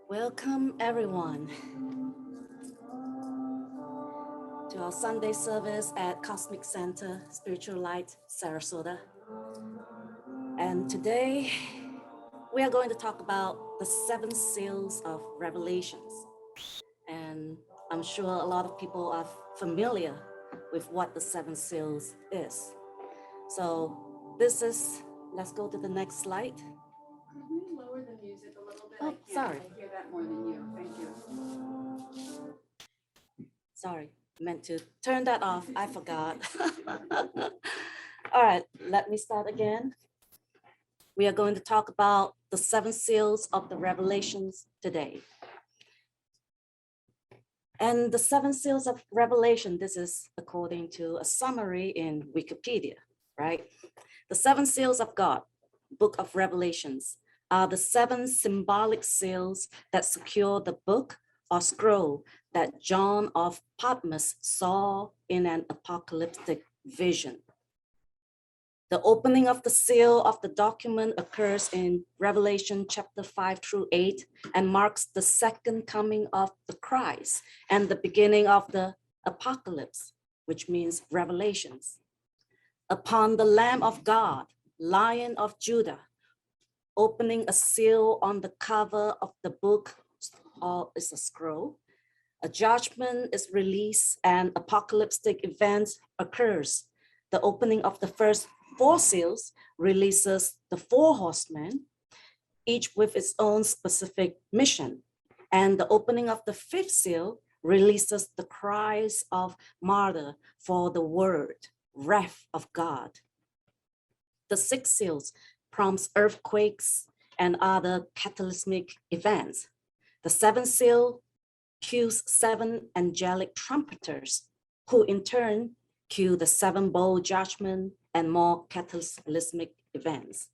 Welcome everyone to our Sunday service at Cosmic Center, Spiritual Light, Sarasota. And today we are going to talk about the seven seals of revelations. And I'm sure a lot of people are familiar with what the seven seals is. So let's go to the next slide. Could we lower the music a little bit? Oh, sorry. I hear that more than you. Thank you. Sorry, meant to turn that off. I forgot. All right, let me start again. We are going to talk about the seven seals of the revelations today. And the seven seals of revelation, this is according to a summary in Wikipedia, right? The seven seals of God, book of Revelations, are the seven symbolic seals that secure the book or scroll that John of Patmos saw in an apocalyptic vision. The opening of the seal of the document occurs in Revelation chapter 5 through 8 and marks the second coming of the Christ and the beginning of the apocalypse, which means revelations. Upon the Lamb of God, Lion of Judah, opening a seal on the cover of the book, or is a scroll, a judgment is released and apocalyptic events occurs. The opening of the first four seals releases the four horsemen, each with its own specific mission. And the opening of the fifth seal releases the cries of martyr for the word, wrath of God. The six seals prompts earthquakes and other cataclysmic events. The seventh seal cues seven angelic trumpeters, who in turn cue the seven bowl judgment and more cataclysmic events.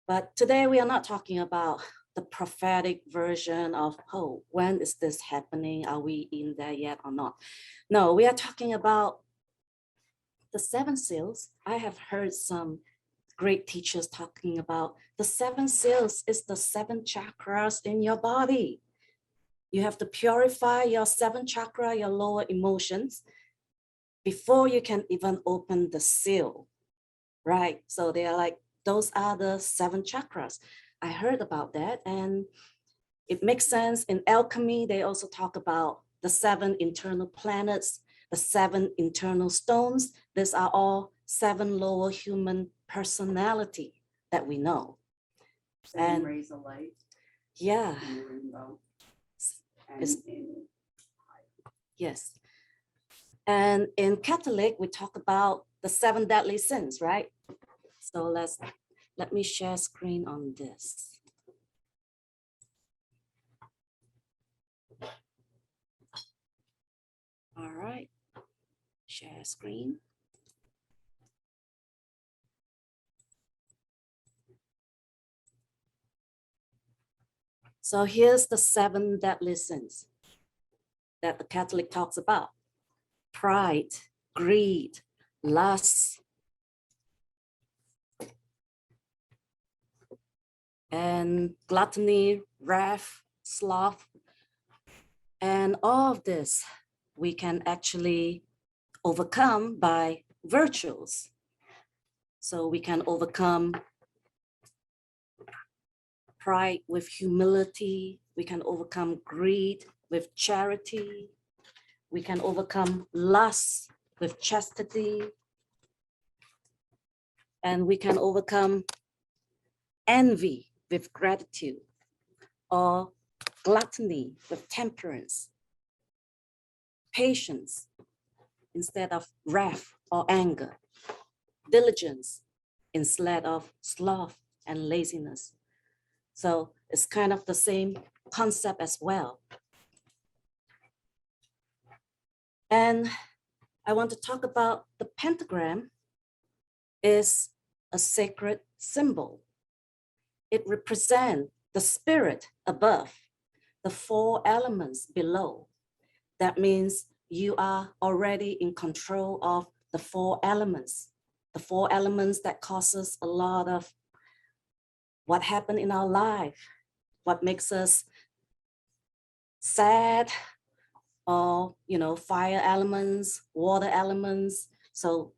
But today we are not talking about the prophetic version of, oh, when is this happening? Are we in there yet or not? No, we are talking about the seven seals. I have heard some great teachers talking about the seven seals is the seven chakras in your body. You have to purify your seven chakra, your lower emotions, before you can even open the seal, right? So they are like, those are the seven chakras. I heard about that and it makes sense. In alchemy, they also talk about the seven internal planets, the seven internal stones. These are all seven lower human personality that we know. Seven rays of light. Yeah. And the rainbow. Yes. And in Catholic, we talk about the seven deadly sins, right? So let me share screen on this. All right, share screen. So here's the seven deadly sins that the Catholic talks about: pride, greed, lust, and gluttony, wrath, sloth. And all of this we can actually overcome by virtues. So we can overcome pride with humility. We can overcome greed with charity. We can overcome lust with chastity. And we can overcome envy with gratitude, or gluttony with temperance, patience instead of wrath or anger, diligence instead of sloth and laziness. So it's kind of the same concept as well. And I want to talk about the pentagram is a sacred symbol. It represents the spirit above, the four elements below. That means you are already in control of the four elements that causes a lot of what happened in our life, what makes us sad, or, fire elements, water elements. So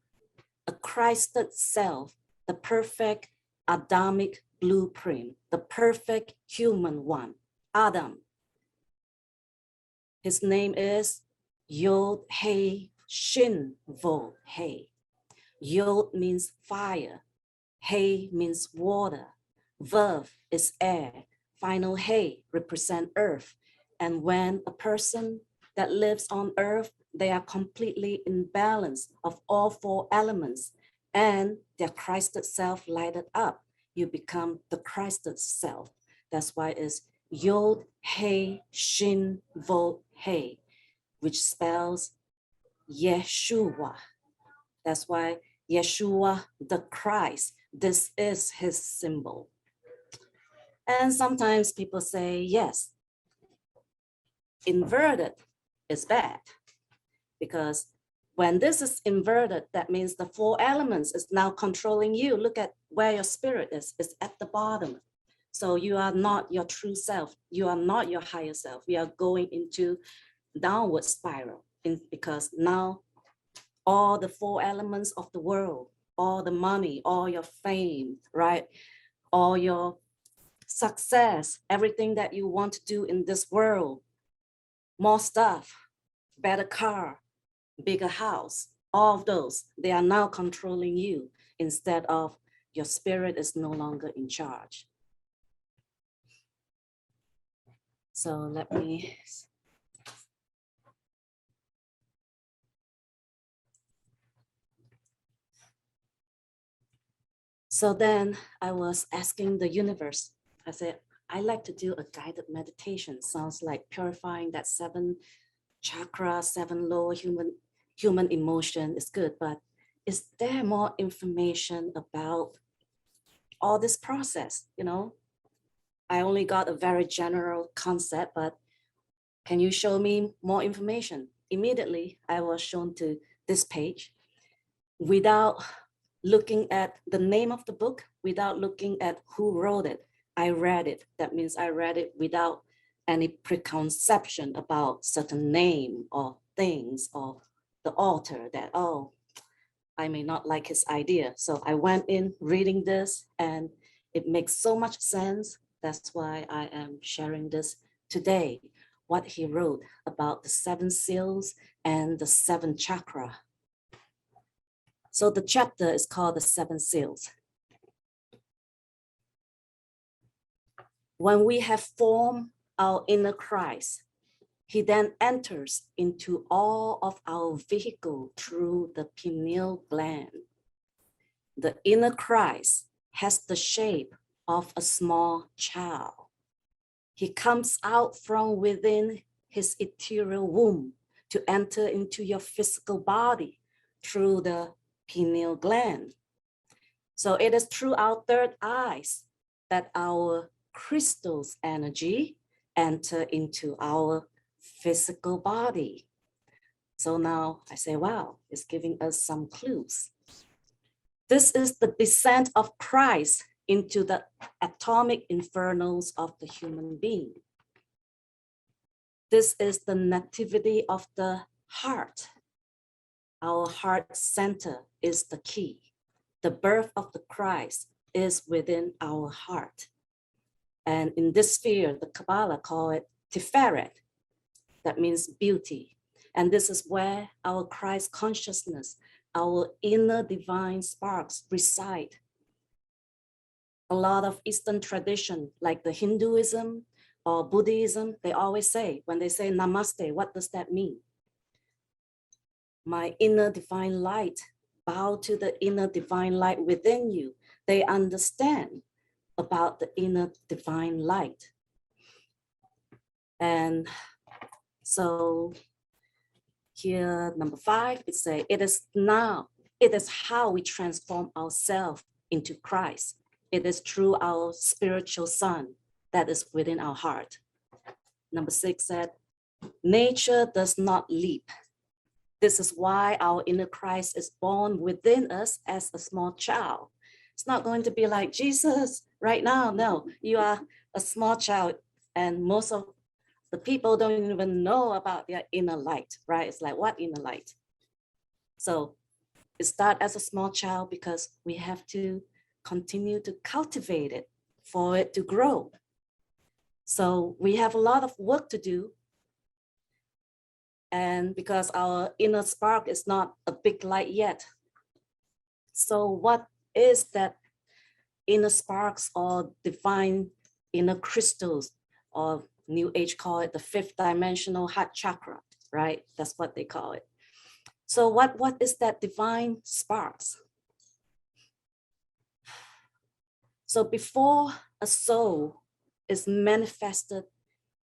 a Christed self, the perfect Adamic blueprint, the perfect human one, Adam. His name is Yod He Shin Vod He. Yod means fire, He means water, Vav is air, final He represent earth. And when a person that lives on earth, they are completely in balance of all four elements, and their Christed self lighted up. You become the Christed self. That's why it's Yod He Shin Vod He, which spells Yeshua. That's why Yeshua the Christ, this is his symbol. And sometimes people say, yes, inverted is bad, because when this is inverted, that means the four elements is now controlling you. Look at where your spirit is. It's at the bottom. So you are not your true self. You are not your higher self. We are going into downward spiral because now all the four elements of the world, all the money, all your fame, right? All your success, everything that you want to do in this world, more stuff, better car, bigger house, all of those, they are now controlling you instead of your spirit is no longer in charge. So let me. So then I was asking the universe, I said, I like to do a guided meditation. Sounds like purifying that 7 chakra, 7 lower human emotion is good, but is there more information about all this process? I only got a very general concept, but can you show me more information? Immediately, I was shown to this page without looking at the name of the book, without looking at who wrote it. I read it. That means I read it without any preconception about certain name or things or the author that, oh, I may not like his idea. So I went in reading this and it makes so much sense. That's why I am sharing this today, what he wrote about the 7 seals and the 7 chakra. So the chapter is called the 7 seals. When we have formed our inner Christ, he then enters into all of our vehicle through the pineal gland. The inner Christ has the shape of a small child. He comes out from within his ethereal womb to enter into your physical body through the pineal gland. So it is through our third eyes that our crystal's energy enter into our physical body. So now I say, wow, it's giving us some clues. This is the descent of Christ into the atomic infernals of the human being. This is the nativity of the heart. Our heart center is the key. The birth of the Christ is within our heart. And in this sphere, the Kabbalah call it Tiferet. That means beauty. And this is where our Christ consciousness, our inner divine sparks reside. A lot of Eastern tradition, like the Hinduism or Buddhism, they always say, when they say namaste, what does that mean? My inner divine light, bow to the inner divine light within you. They understand about the inner divine light. And so here, number 5, it says, it is how we transform ourselves into Christ. It is through our spiritual son that is within our heart. Number 6 said, nature does not leap. This is why our inner Christ is born within us as a small child. It's not going to be like Jesus right now. No, you are a small child, and most of the people don't even know about their inner light, right? It's like, what inner light? So it starts as a small child because we have to continue to cultivate it for it to grow. So we have a lot of work to do. And because our inner spark is not a big light yet. So what is that inner sparks or divine inner crystals, or New Age call it the fifth dimensional heart chakra, right? That's what they call it. So what is that divine sparks? So before a soul is manifested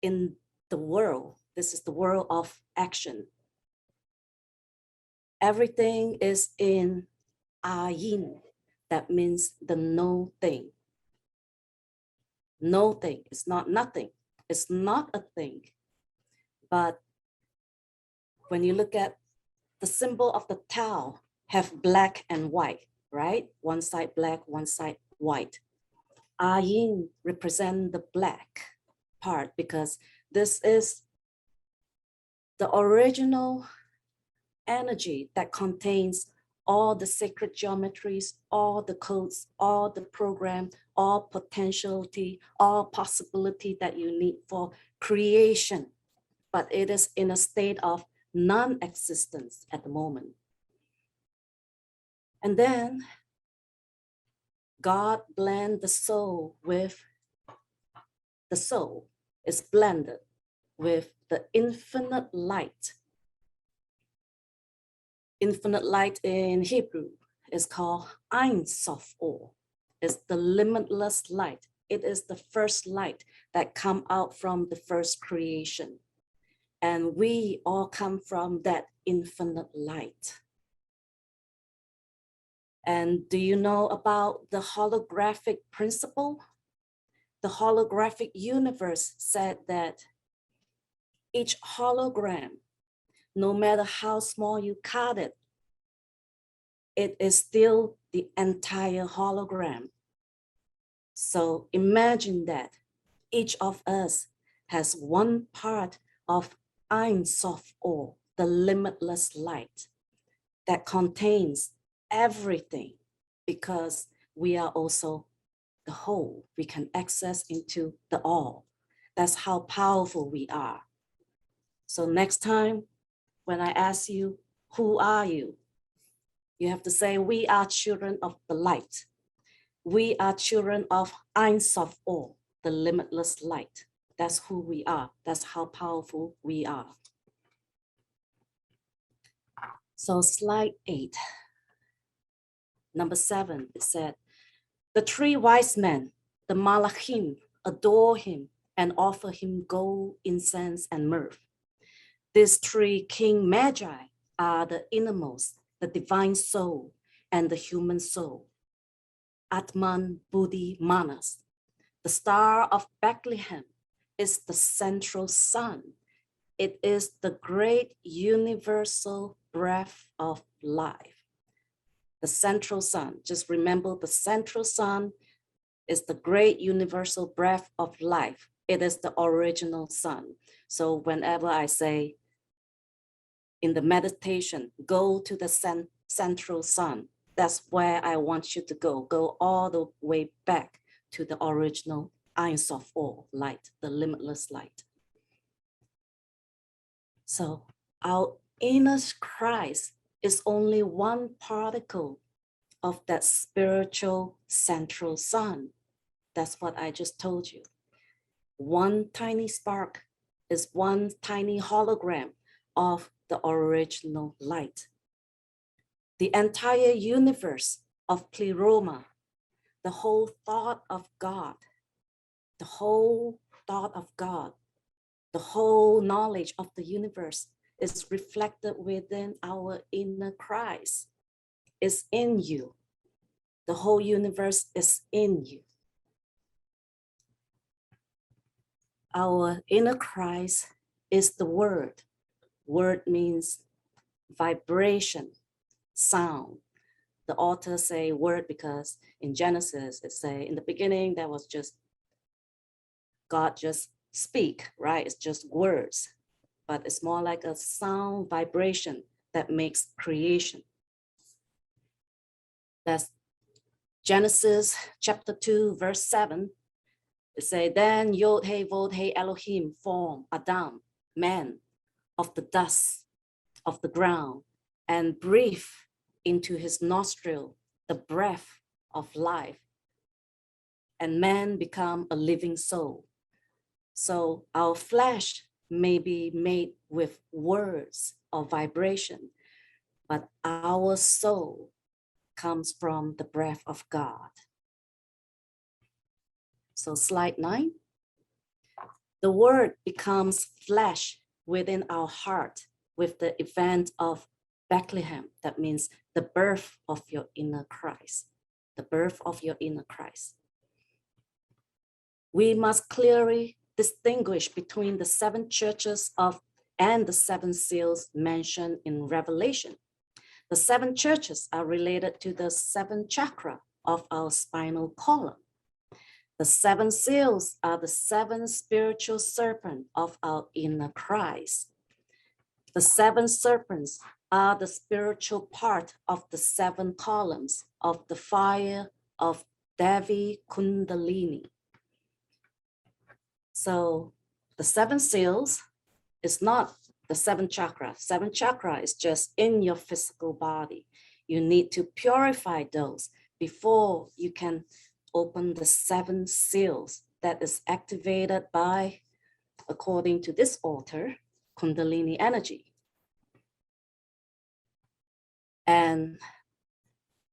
in the world, this is the world of action. Everything is in Ayin. That means the no thing. No thing. It's not nothing. It's not a thing. But when you look at the symbol of the Tao, have black and white, right? One side black, one side white. Ayin represent the black part because this is the original energy that contains all the sacred geometries, all the codes, all the program, all potentiality, all possibility that you need for creation. But it is in a state of non-existence at the moment. And then God blend the soul with the soul is blended with the infinite light. Infinite light in Hebrew is called Ein Sof Or. It's the limitless light. It is the first light that come out from the first creation. And we all come from that infinite light. And do you know about the holographic principle? The holographic universe said that each hologram, no matter how small you cut it, it is still the entire hologram. So imagine that each of us has one part of Ein Sof Or, the limitless light that contains everything, because we are also the whole. We can access into the all. That's how powerful we are. So next time when I ask you, who are you? You have to say, we are children of the light. We are children of Ein Sof Or, the limitless light. That's who we are. That's how powerful we are. So slide 8. Number 7, it said, the 3 wise men, the Malachim, adore him and offer him gold, incense, and myrrh. These 3 king magi are the innermost, the divine soul, and the human soul. Atman, Buddhi, Manas. The star of Bethlehem is the central sun. It is the great universal breath of life. The central sun, just remember the central sun is the great universal breath of life. It is the original sun. So whenever I say in the meditation, go to the central sun, that's where I want you to go. Go all the way back to the original Ein Sof Or light, the limitless light. So our inner Christ is only one particle of that spiritual central sun. That's what I just told you. One tiny spark is one tiny hologram of the original light. The entire universe of Pleroma, the whole thought of God, the whole thought of God, the whole knowledge of the universe is reflected within our inner Christ. It's in you. The whole universe is in you. Our inner Christ is the word. Word means vibration, sound. The authors say word because in Genesis, it say in the beginning, there was just God just speak, right? It's just words, but it's more like a sound vibration that makes creation. That's Genesis chapter 2, verse 7. It say, then Yod He Vod He Elohim formed Adam, man, of the dust of the ground, and breathed into his nostril the breath of life, and man become a living soul. So our flesh may be made with words or vibration, but our soul comes from the breath of God. So slide 9. The word becomes flesh within our heart with the event of Bethlehem. That means the birth of your inner Christ, the birth of your inner Christ. We must clearly distinguish between the 7 churches and the 7 seals mentioned in Revelation. The 7 churches are related to the 7 chakra of our spinal column. The 7 seals are the 7 spiritual serpents of our inner Christ. The 7 serpents are the spiritual part of the 7 columns of the fire of Devi Kundalini. So the 7 seals is not the 7 chakra. 7 chakra is just in your physical body. You need to purify those before you can open the 7 seals that is activated by, according to this author, Kundalini energy. And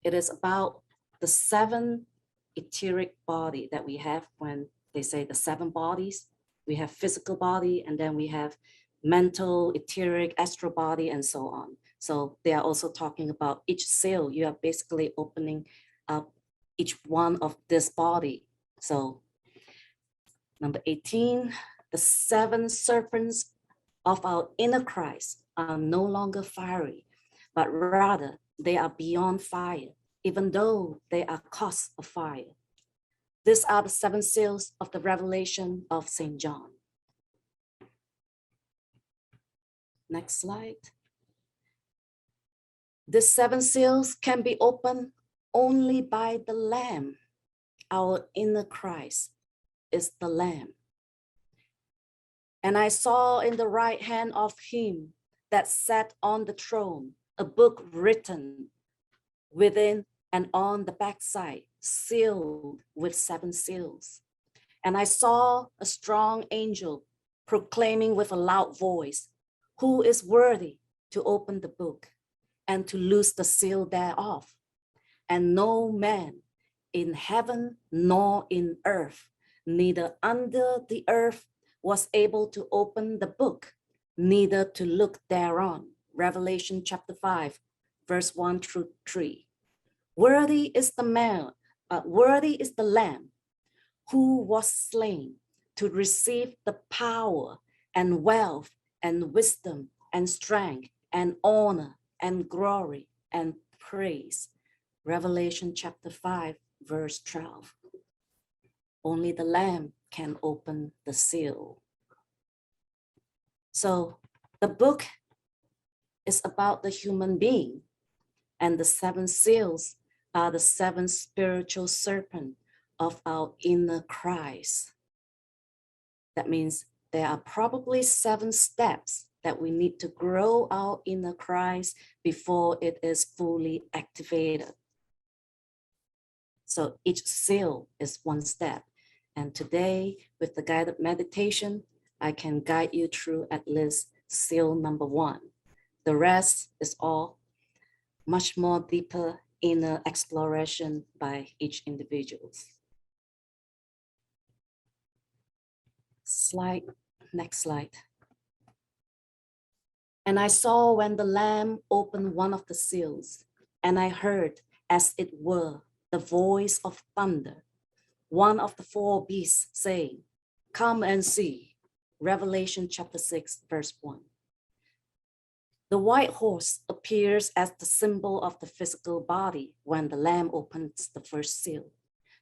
it is about the 7 etheric body that we have. When they say the 7 bodies, we have physical body, and then we have mental, etheric, astral body, and so on. So they are also talking about each seal. You are basically opening up each one of this body. So number 18, the 7 serpents of our inner Christ are no longer fiery, but rather they are beyond fire, even though they are cause of fire. These are the 7 seals of the revelation of St. John. Next slide. These 7 seals can be opened only by the Lamb. Our inner Christ is the Lamb. And I saw in the right hand of him that sat on the throne a book written within and on the backside, sealed with 7 seals. And I saw a strong angel proclaiming with a loud voice, who is worthy to open the book and to loose the seal thereof? And no man in heaven nor in earth, neither under the earth, was able to open the book, neither to look thereon. Revelation chapter 5, verse 1 through 3. Worthy is the Lamb who was slain to receive the power and wealth and wisdom and strength and honor and glory and praise. Revelation chapter 5, verse 12. Only the Lamb can open the seal. So the book is about the human being, and the 7 seals are the 7 spiritual serpents of our inner Christ. That means there are probably 7 steps that we need to grow our inner Christ before it is fully activated. So each seal is 1 step. And today, with the guided meditation, I can guide you through at least seal number 1. The rest is all much more deeper inner exploration by each individual. Slide, next slide. And I saw when the Lamb opened one of the seals, and I heard, as it were, the voice of thunder, one of the 4 beasts saying, come and see. Revelation chapter 6, verse 1. The white horse appears as the symbol of the physical body when the Lamb opens the first seal.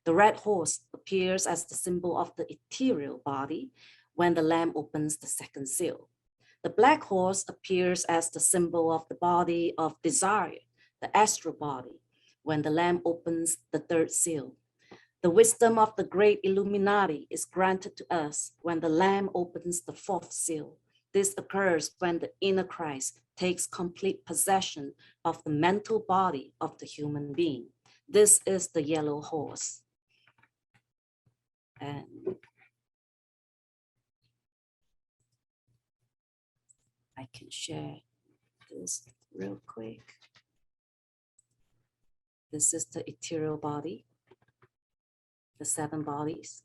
The red horse appears as the symbol of the ethereal body when the Lamb opens the second seal. The black horse appears as the symbol of the body of desire, the astral body, when the Lamb opens the third seal. The wisdom of the great Illuminati is granted to us when the Lamb opens the fourth seal. This occurs when the inner Christ takes complete possession of the mental body of the human being. This is the yellow horse. And I can share this real quick. This is the ethereal body, the seven bodies.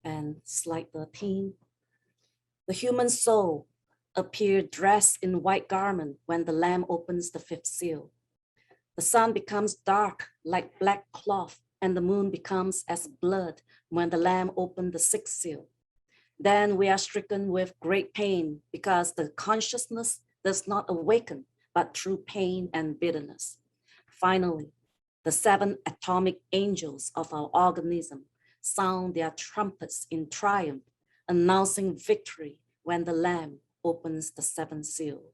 And slide 13. The human soul appeared dressed in white garment when the Lamb opens the fifth seal. The sun becomes dark like black cloth, and the moon becomes as blood when the Lamb opened the sixth seal. Then we are stricken with great pain because the consciousness does not awaken, but through pain and bitterness. Finally, the seven atomic angels of our organism sound their trumpets in triumph, announcing victory when the Lamb opens the seventh seal.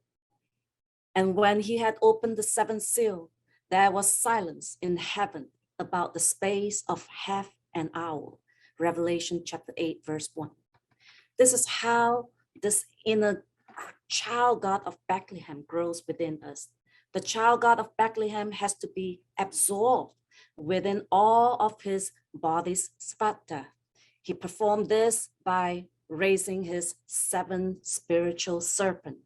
And when he had opened the seventh seal, there was silence in heaven about the space of half an hour. Revelation chapter 8, verse 1. This is how this inner child God of Bethlehem grows within us. The child God of Bethlehem has to be absorbed within all of his body's sphatta. He performed this by raising his seven spiritual serpent.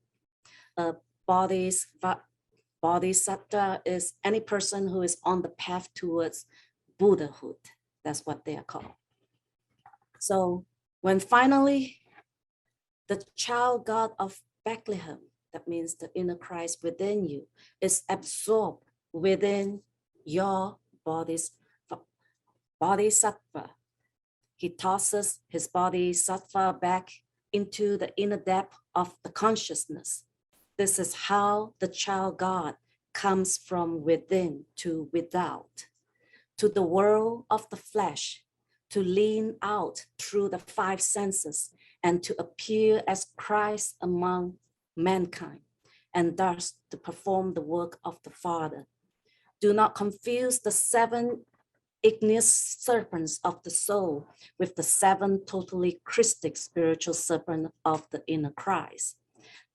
Bodhisattva is any person who is on the path towards Buddhahood. That's what they are called. So when finally the child God of Bethlehem, that means the inner Christ within you, is absorbed within your bodhisattva. He tosses his bodhisattva back into the inner depth of the consciousness. This is how the child God comes from within to without, to the world of the flesh, to lean out through the five senses and to appear as Christ among mankind, and thus to perform the work of the Father. Do not confuse the seven igneous serpents of the soul with the seven totally Christic spiritual serpents of the inner Christ.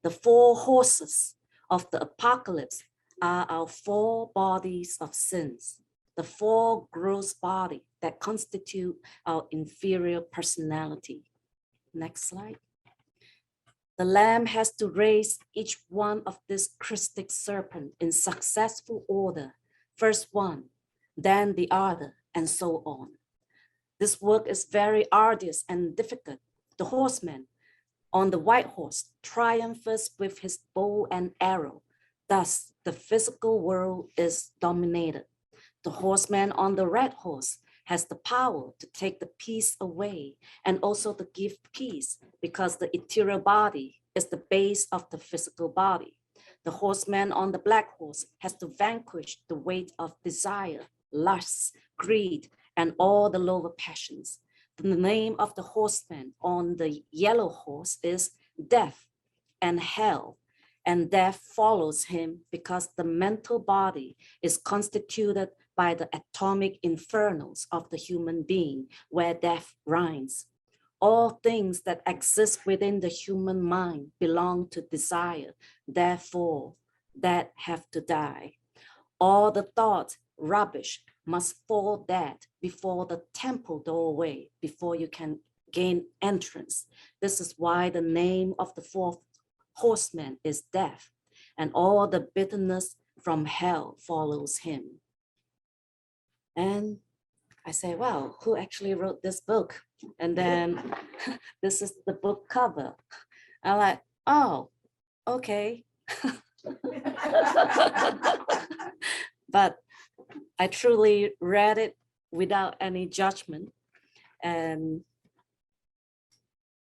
The four horses of the apocalypse are our four bodies of sins, the four gross bodies that constitute our inferior personality. Next slide. The Lamb has to raise each one of these Christic serpents in successful order. First one, then the other, and so on. This work is very arduous and difficult. The horseman on the white horse triumphs with his bow and arrow. Thus, the physical world is dominated. The horseman on the red horse has the power to take the peace away and also to give peace, because the ethereal body is the base of the physical body. The horseman on the black horse has to vanquish the weight of desire, lust, greed, and all the lower passions. The name of the horseman on the yellow horse is death and hell, and death follows him because the mental body is constituted by the atomic infernos of the human being, where death reigns. All things that exist within the human mind belong to desire, therefore, that have to die. All the thoughts, rubbish, must fall dead before the temple doorway, before you can gain entrance. This is why the name of the fourth horseman is death, and all the bitterness from hell follows him. And I say, wow, who actually wrote this book? And then this is the book cover. I'm like, oh, okay. But I truly read it without any judgment. And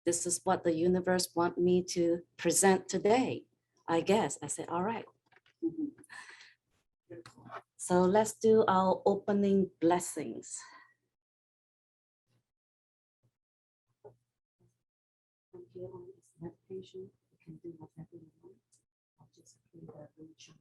this is what the universe wants me to present today, I guess. I said, all right. So let's do our opening blessings. From here on is meditation. You can do whatever you want. I'll just play the room chimes.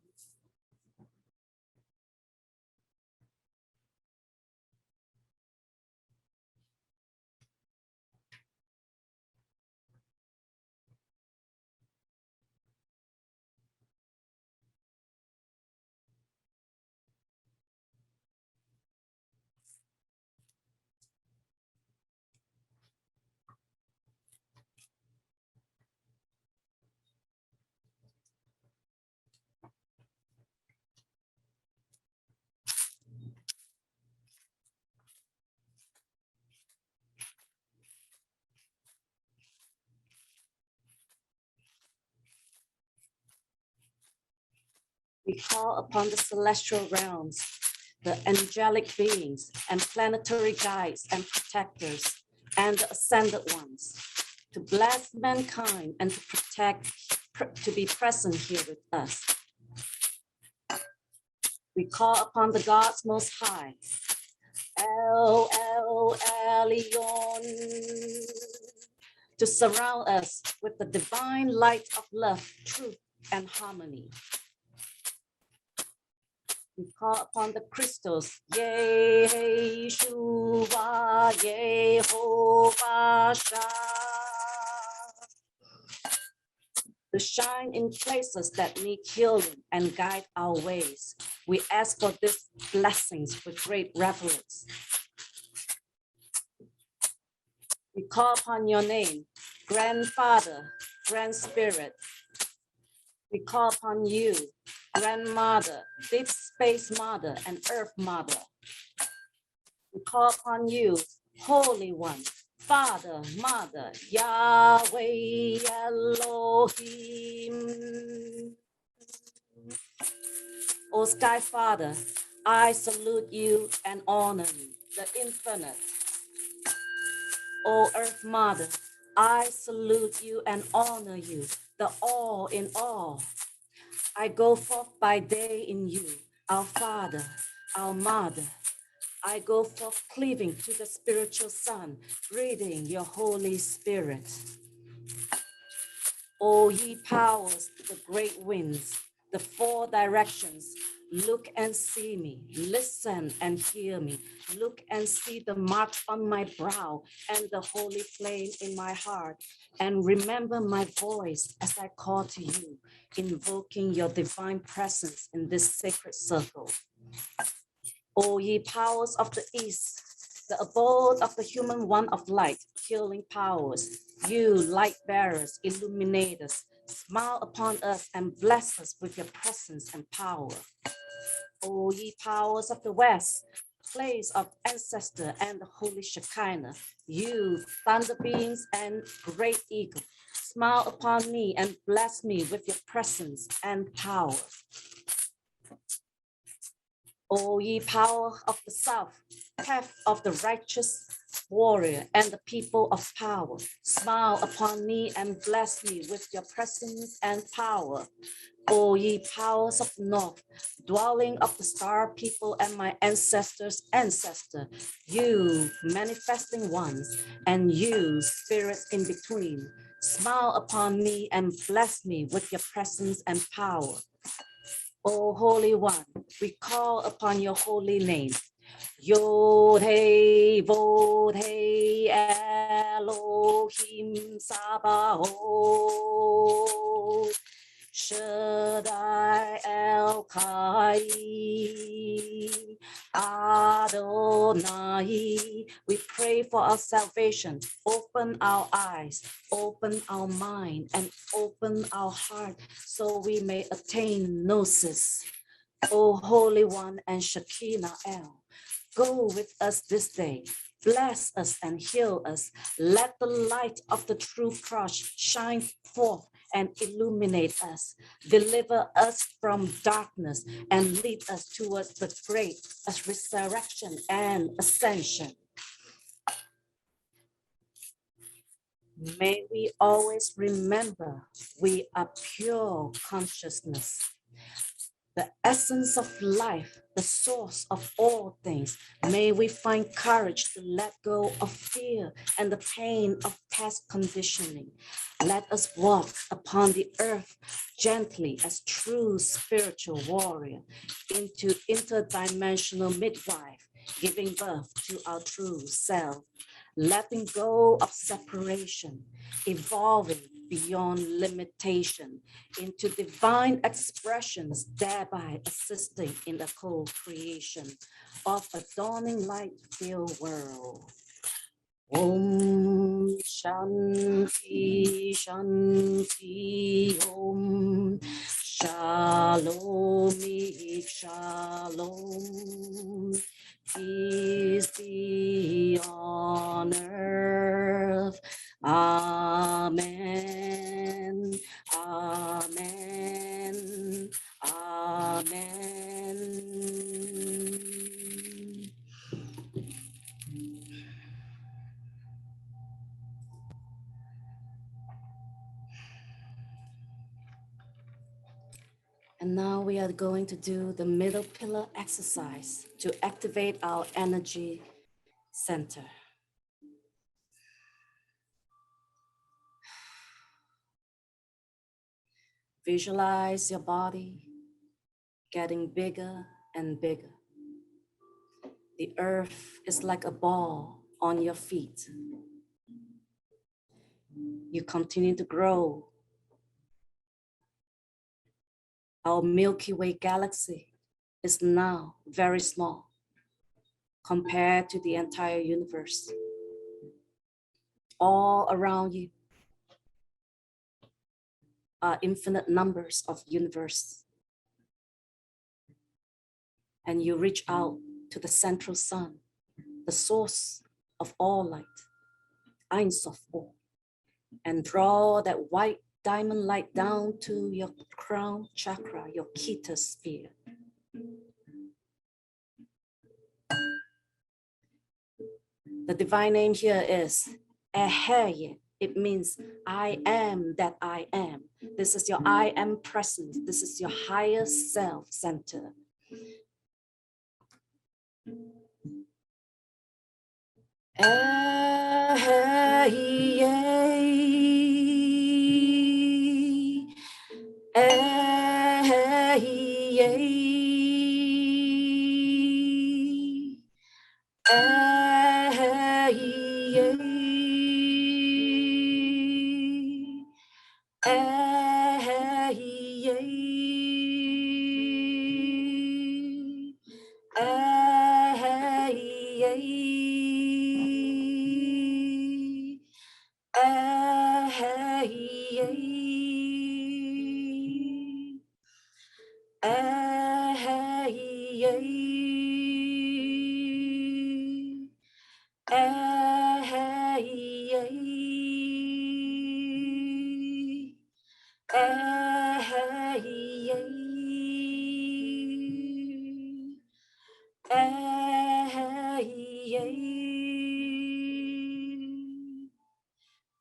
We call upon the celestial realms, the angelic beings and planetary guides and protectors and the ascended ones to bless mankind and to to be present here with us. We call upon the gods most high, El Elyon, to surround us with the divine light of love, truth, and harmony. We call upon the crystals, Yeshua, Yehovah Shah, to shine in places that need healing and guide our ways. We ask for these blessings with great reverence. We call upon your name, Grandfather, Grand Spirit. We call upon you, Grandmother, Deep Space Mother, and Earth Mother. We call upon you, Holy One, Father, Mother, Yahweh, Elohim. O Sky Father, I salute you and honor you, the infinite. O Earth Mother, I salute you and honor you, the all in all. I go forth by day in you, our Father, our Mother. I go forth cleaving to the spiritual sun, breathing your Holy Spirit. O ye powers, the great winds, the four directions, look and see me, listen and hear me, look and see the mark on my brow and the holy flame in my heart, and remember my voice as I call to you, invoking your divine presence in this sacred circle. O ye powers of the east, the abode of the human one of light, healing powers, you light bearers, illuminators, smile upon us and bless us with your presence and power. O ye powers of the west, place of ancestor and the holy Shekinah, you thunder beings and great eagle, smile upon me and bless me with your presence and power. O ye power of the south, path of the righteous warrior and the people of power, smile upon me and bless me with your presence and power. O ye powers of the north, dwelling of the star people and my ancestors' ancestor, you manifesting ones, and you spirits in between, smile upon me and bless me with your presence and power. O Holy One, we call upon your holy name. Yod Hey Vod Hey Elohim Sabaoth Shaddai El Kai Adonai. We pray for our salvation. Open our eyes, open our mind, and open our heart so we may attain gnosis. O Holy One and Shekinah El, go with us this day. Bless us and heal us. Let the light of the true cross shine forth and illuminate us. Deliver us from darkness and lead us towards the great resurrection and ascension. May we always remember we are pure consciousness. the essence of life, the source of all things. May we find courage to let go of fear and the pain of past conditioning. Let us walk upon the earth gently as true spiritual warrior into interdimensional midwife, giving birth to our true self, letting go of separation, evolving beyond limitation into divine expressions, thereby assisting in the co-creation of a dawning light-filled world. Om Shanti Shanti Om Shalom Shalom. Peace be on earth. Amen. Amen. Amen. And now we are going to do the middle pillar exercise to activate our energy center. Visualize your body getting bigger and bigger. The earth is like a ball on your feet. You continue to grow. Our Milky Way galaxy is now very small compared to the entire universe. All around you are infinite numbers of universe. And you reach out to the central sun, the source of all light, Ein Sof all, and draw that white diamond light down to your crown chakra, your Kita sphere. The divine name here is Eheye. It means I am that I am. This is your I am presence. This is your higher self center.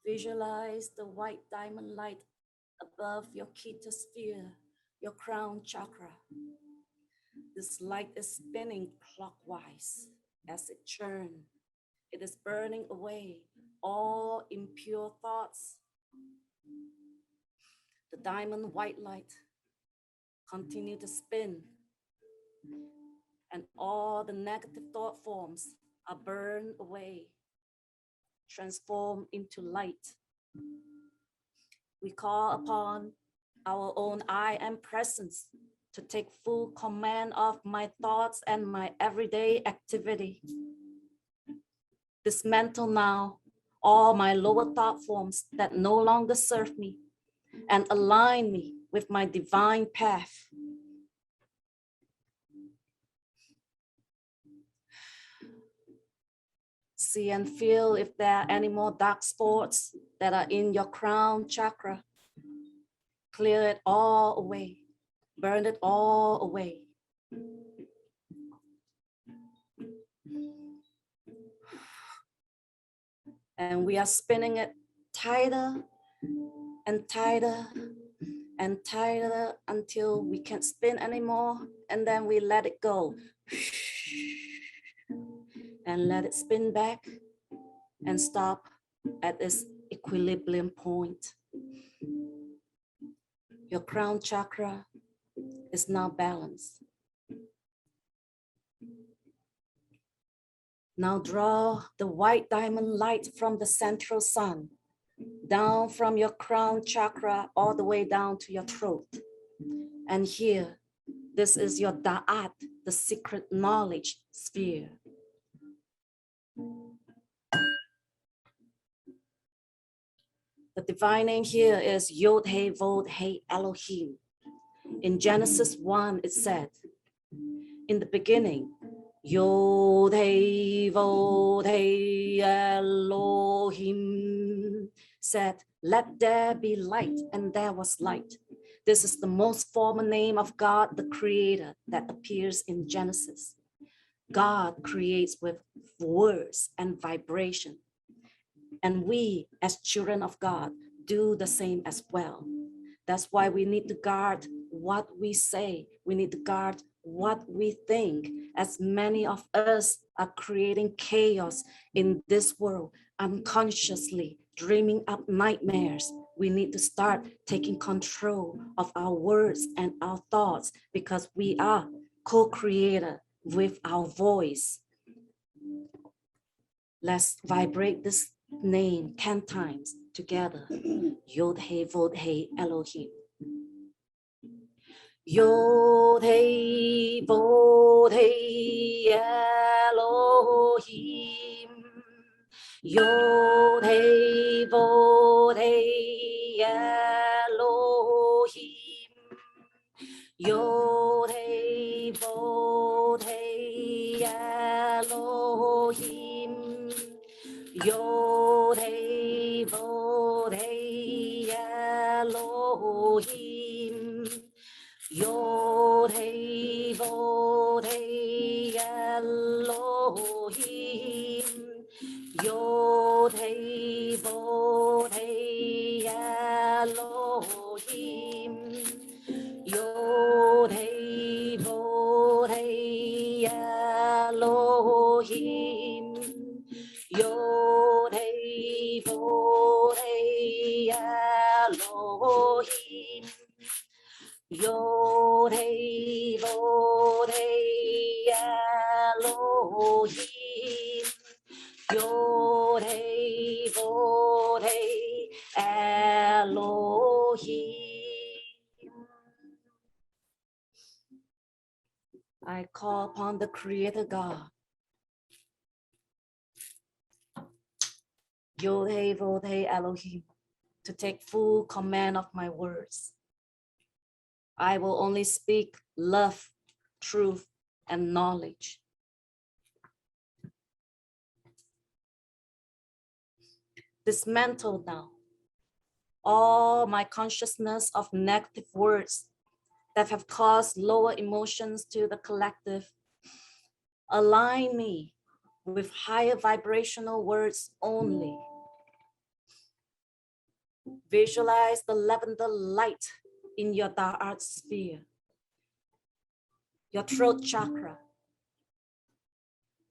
Visualize the white diamond light above your Kita sphere, your crown chakra. This light is spinning clockwise as it churns. It is burning away all impure thoughts. The diamond white light continue to spin, and all the negative thought forms are burned away, transformed into light. We call upon our own I am presence to take full command of my thoughts and my everyday activity. Dismantle now all my lower thought forms that no longer serve me and align me with my divine path. See and feel if there are any more dark spots that are in your crown chakra. Clear it all away. Burn it all away. And we are spinning it tighter and tighter and tighter until we can't spin anymore. And then we let it go. And let it spin back and stop at its equilibrium point. Your crown chakra is now balanced. Now draw the white diamond light from the central sun, down from your crown chakra all the way down to your throat. And here, this is your Da'at, the secret knowledge sphere. The divine name here is Yod He Vod He Elohim. In Genesis 1, it said, in the beginning, Yod He Vod He Elohim said, let there be light, and there was light. This is the most formal name of God, the Creator, that appears in Genesis. God creates with words and vibration. And we, as children of God, do the same as well. That's why we need to guard what we say. We need to guard what we think, as many of us are creating chaos in this world, unconsciously dreaming up nightmares. We need to start taking control of our words and our thoughts, because we are co-creator with our voice. Let's vibrate this name 10 times together. Yod He Vod He Elohim. Yod He Vod He Elohim. Yod He Vod He Elohim. Yod He Vod He Elohim. Yod He Vod He Elohim. Yod He Vod He Elohim. Yod He Vod He Elohim. Yod He Vod He Elohim. Yod He Vod He Elohim. Yod He Vod He Elohim. Yod He Vod He Elohim. I call upon the Creator God. Yod He Vod He Elohim, to take full command of my words. I will only speak love, truth, and knowledge. Dismantle now all my consciousness of negative words that have caused lower emotions to the collective. Align me with higher vibrational words only. Visualize the lavender light in your Da'at sphere, your throat chakra.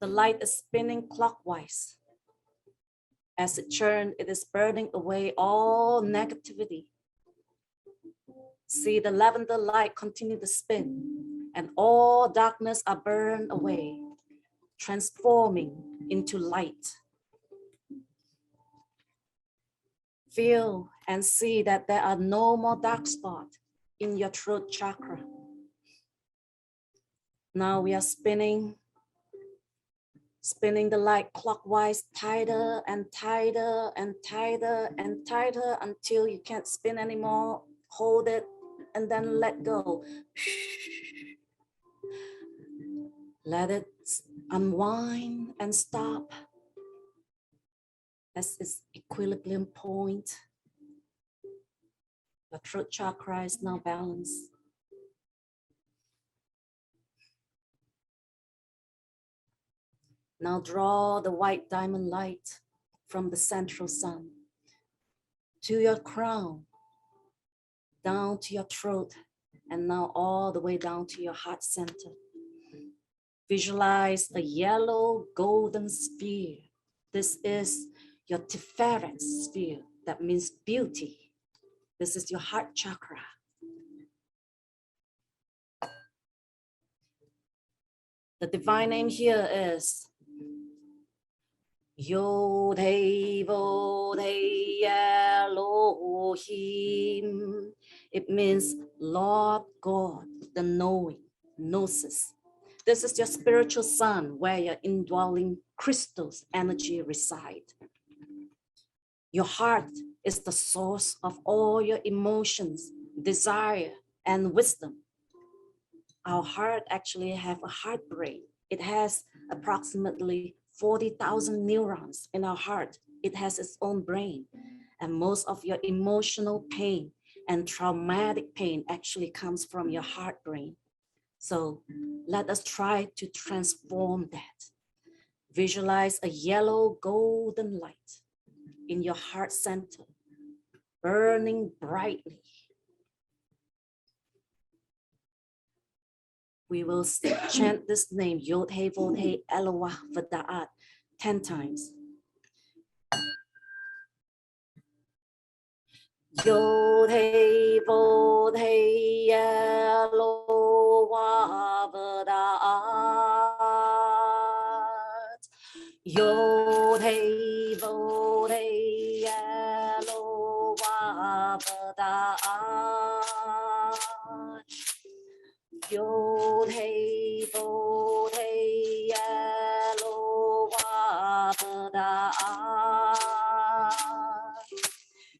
The light is spinning clockwise. As it churns, it is burning away all negativity. See the lavender light continue to spin, and all darkness are burned away, transforming into light. Feel and see that there are no more dark spots in your throat chakra. Now we are spinning the light clockwise, tighter and tighter and tighter and tighter until you can't spin anymore. Hold it and then let go. Let it unwind and stop. That's its equilibrium point. The throat chakra is now balanced. Now draw the white diamond light from the central sun to your crown. down to your throat, and now all the way down to your heart center. Visualize a yellow golden sphere. This is your Tiferet sphere. That means beauty. This is your heart chakra. The divine name here is Yod Heh Vod Heh Elohim. It means Lord God, the knowing, gnosis. This is your spiritual sun where your indwelling crystals energy reside. Your heart is the source of all your emotions, desire, and wisdom. Our heart actually have a heart brain. It has approximately 40,000 neurons in our heart. It has its own brain. And most of your emotional pain and traumatic pain actually comes from your heart brain. So let us try to transform that. Visualize a yellow golden light in your heart center, burning brightly. We will chant this name, Yod Heh Vod Heh Elohah V'Da'at, 10 times. Yod Heh Vod Heh Elohah V'Da'at. Yod Heh Vod Heh Elohah V'Da'at. Yod Heh Vod Heh Elohah V'Da'at.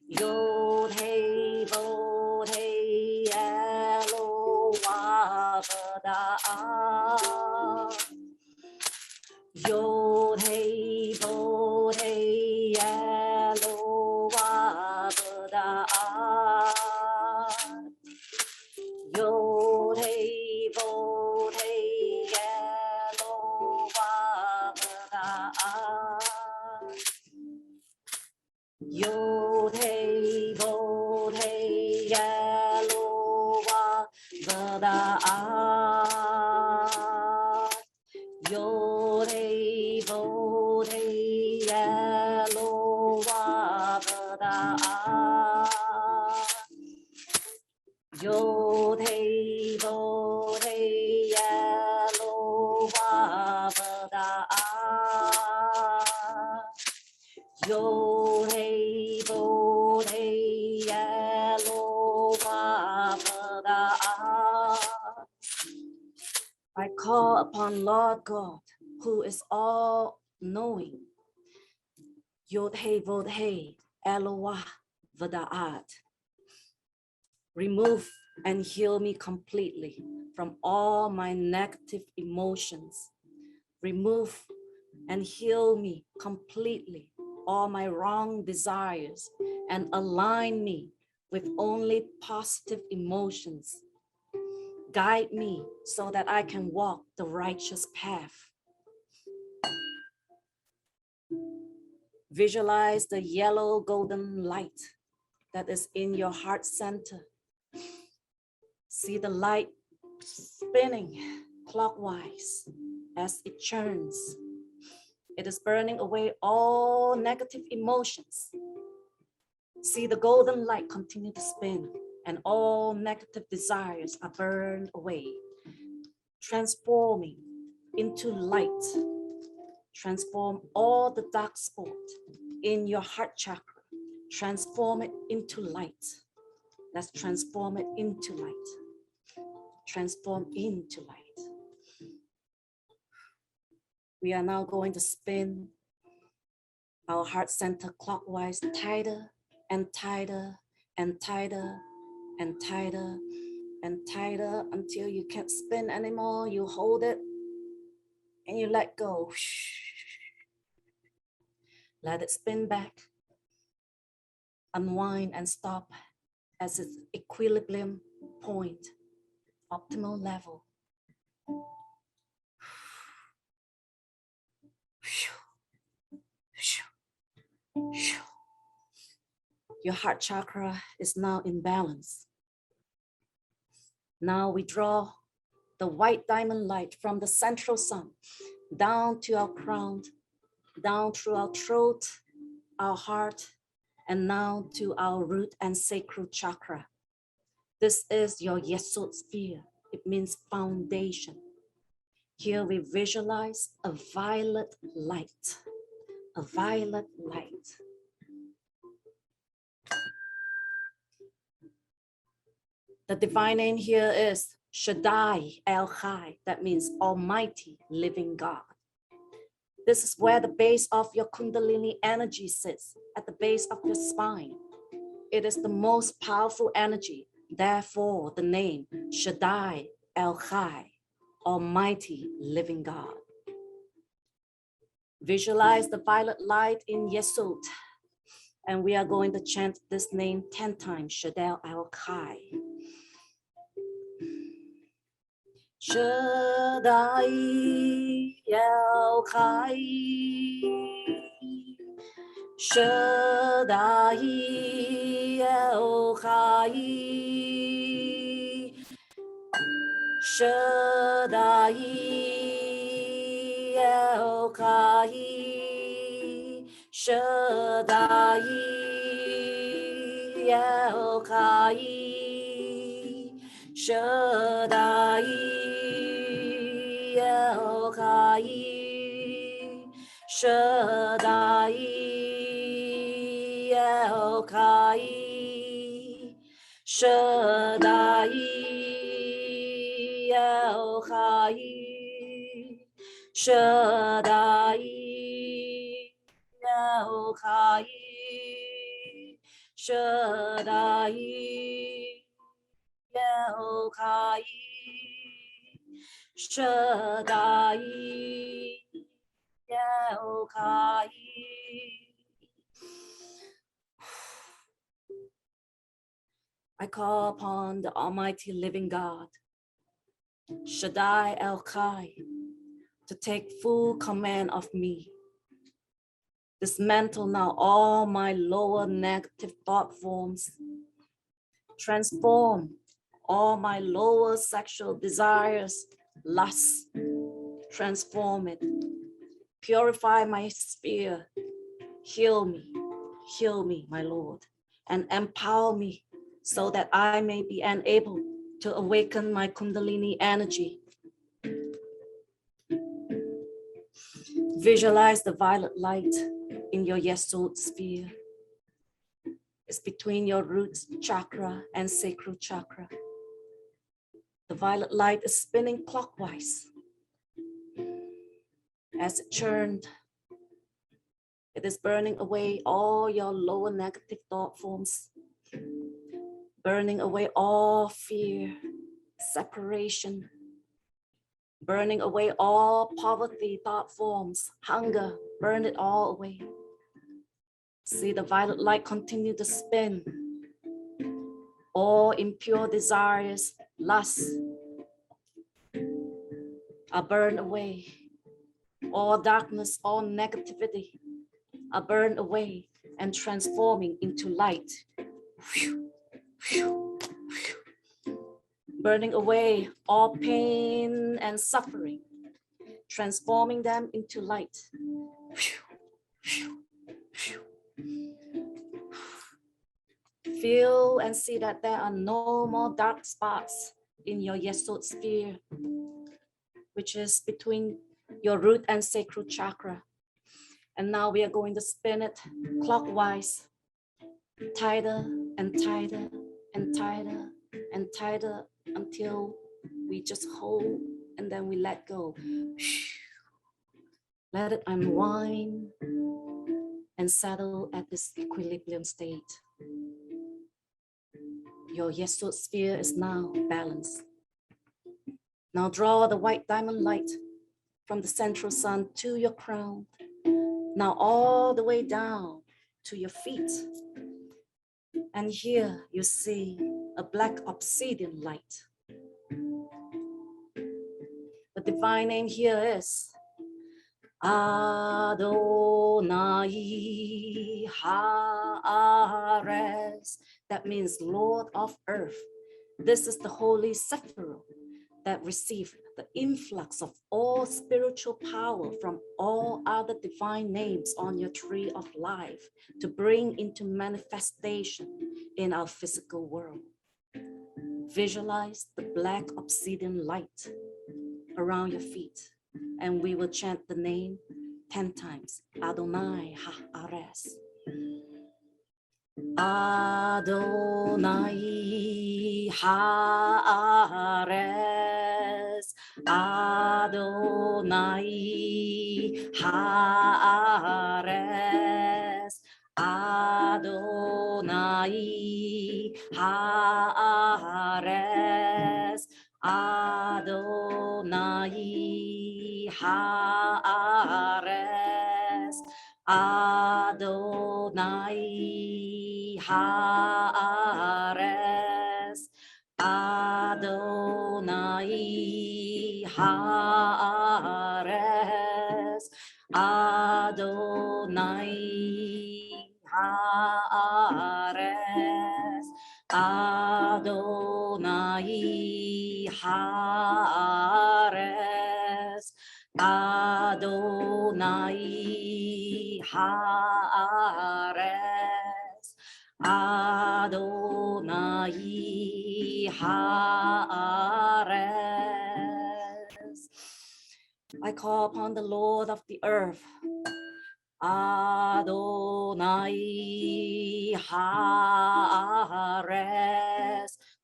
Yod Heh Vod Heh Elohah V'Da'at. Yod Heh Vod Heh Elohah V'Da'at. Yod Heh Vod Heh Elohah V'Da'at. Yod Heh Vod Heh Elohah V'Da'at. Yod Heh Vod Heh Elohah V'Da'at. Yod Heh Vod Heh Elohah V'Da'at. Yod Heh Vod Heh Elohah V'Da'at. I call upon Lord God, who is all knowing. Yod Heh Vod Heh Elohah V'Da'at. Remove and heal me completely from all my negative emotions. Remove and heal me completely all my wrong desires and align me with only positive emotions. Guide me so that I can walk the righteous path. Visualize the yellow golden light that is in your heart center. See the light spinning clockwise as it churns. It is burning away all negative emotions. See the golden light continue to spin and all negative desires are burned away, transforming into light. Transform all the dark spot in your heart chakra. Transform it into light. Let's transform it into light. Transform into light. We are now going to spin our heart center clockwise, tighter and tighter and tighter and tighter and tighter until you can't spin anymore. You hold it and you let go. Let it spin back. Unwind and stop as its equilibrium point, optimal level. Your heart chakra is now in balance. Now we draw the white diamond light from the central sun down to our crown, down through our throat, our heart, and now to our root and sacral chakra. This is your Yesod sphere. It means foundation. Here we visualize a violet light, a violet light. The divine name here is Shaddai El Chai. That means Almighty Living God. This is where the base of your Kundalini energy sits, at the base of your spine. It is the most powerful energy. Therefore, the name Shaddai El Chai, Almighty Living God. Visualize the violet light in Yesod. And we are going to chant this name 10 times, Shaddai El Chai. Shaddai El Chai, Shaddai El Chai, Shaddai El Chai, Shaddai El Chai, Shaddai El Chai, Shaddai El Chai, Shaddai El Chai, Shaddai El Chai, Shaddai El Chai, Shaddai El Chai. I call upon the Almighty Living God, Shaddai El Chai, to take full command of me. Dismantle now all my lower negative thought forms. Transform all my lower sexual desires, lusts. Transform it. Purify my sphere. Heal me, my Lord, and empower me so that I may be able to awaken my Kundalini energy. Visualize the violet light in your Yesod sphere. It's between your root chakra and sacral chakra. The violet light is spinning clockwise. As it churned, it is burning away all your lower negative thought forms, burning away all fear, separation, burning away all poverty thought forms, hunger, burn it all away. See the violet light continue to spin. All impure desires, lusts are burned away. All darkness, all negativity are burned away and transforming into light. Burning away all pain and suffering, transforming them into light. Feel and see that there are no more dark spots in your Yesod sphere, which is between your root and sacral chakra. And now we are going to spin it clockwise, tighter and tighter and tighter and tighter until we just hold and then we let go. Let it unwind and settle at this equilibrium state. Your Yesod sphere is now balanced. Now draw the white diamond light from the central sun to your crown. Now all the way down to your feet. And here you see a black obsidian light. The divine name here is Adonai Haaretz. That means Lord of Earth. This is the holy Sacral that receive the influx of all spiritual power from all other divine names on your tree of life to bring into manifestation in our physical world. Visualize the black obsidian light around your feet, and we will chant the name 10 times. Adonai Ha-Ares. Adonai Ha-Ares. Adonai Ha-Ares. Adonai Ha-Ares. Adonai Ha-Ares. Adonai Ha-Ares. Adonai Ha-Ares. Adonai Ha-Ares. Adonai Ha-Ares. Adonai Ha-Ares. Adonai Ha-Ares. I call upon the Lord of the earth, Adonai Ha-Ares,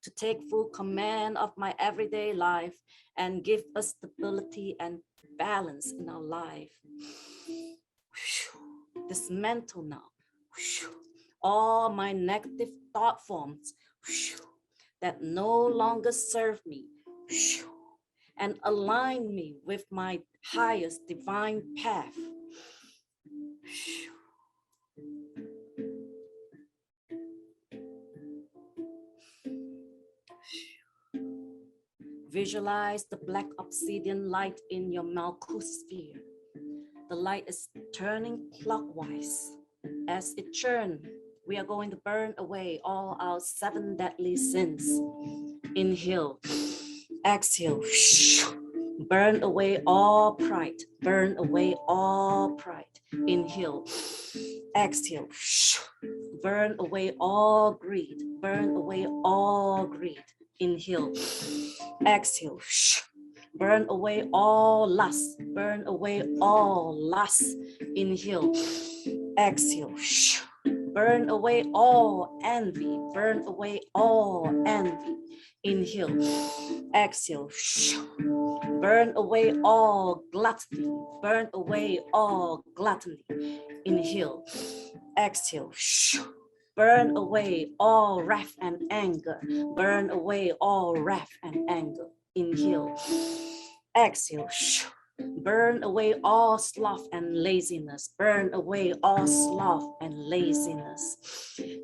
to take full command of my everyday life and give us stability and balance in our life. Dismantle now all my negative thought forms that no longer serve me and align me with my highest divine path. Visualize the black obsidian light in your Malkuth sphere. The light is turning clockwise. As it churns, we are going to burn away all our 7 deadly sins. Inhale, exhale, burn away all pride, burn away all pride. Inhale, exhale, burn away all greed, burn away all greed. Inhale, exhale, burn away all lust, burn away all lust. Inhale, exhale, burn away all envy, burn away all envy. Inhale, exhale, burn away all gluttony, burn away all gluttony. Inhale, exhale, burn away all wrath and anger, burn away all wrath and anger. Inhale, exhale, burn away all sloth and laziness, burn away all sloth and laziness.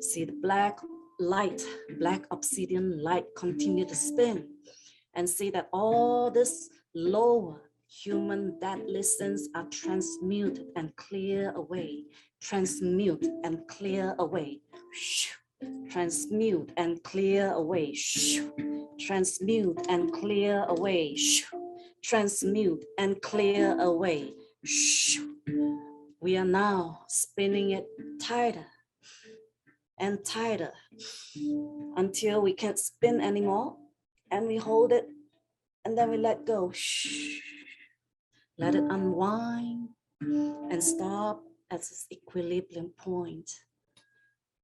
See the black light, black obsidian light continue to spin, and see that all this lower human deadly sins are transmuted and clear away, transmute and clear away, transmute and clear away, transmute and clear away, transmute and clear away. We are now spinning it tighter and tighter until we can't spin anymore, and we hold it and then we let go. Let it unwind and stop at this equilibrium point.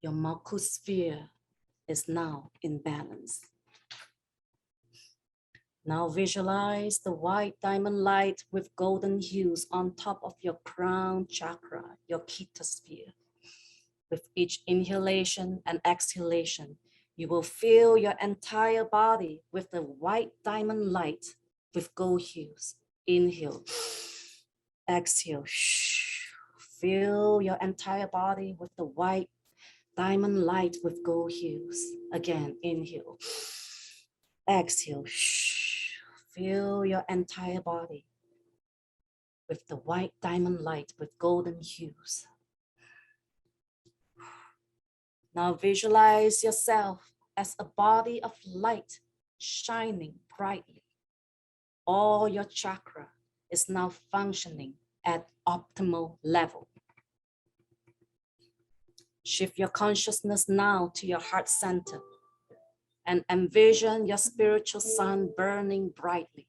Your Malkuth sphere is now in balance. Now visualize the white diamond light with golden hues on top of your crown chakra, your Kita sphere. With each inhalation and exhalation, you will fill your entire body with the white diamond light with gold hues. Inhale, exhale, fill your entire body with the white diamond light with gold hues. Again, inhale, exhale, fill your entire body with the white diamond light with golden hues. Now visualize yourself as a body of light shining brightly. All your chakra is now functioning at optimal level. Shift your consciousness now to your heart center and envision your spiritual sun burning brightly.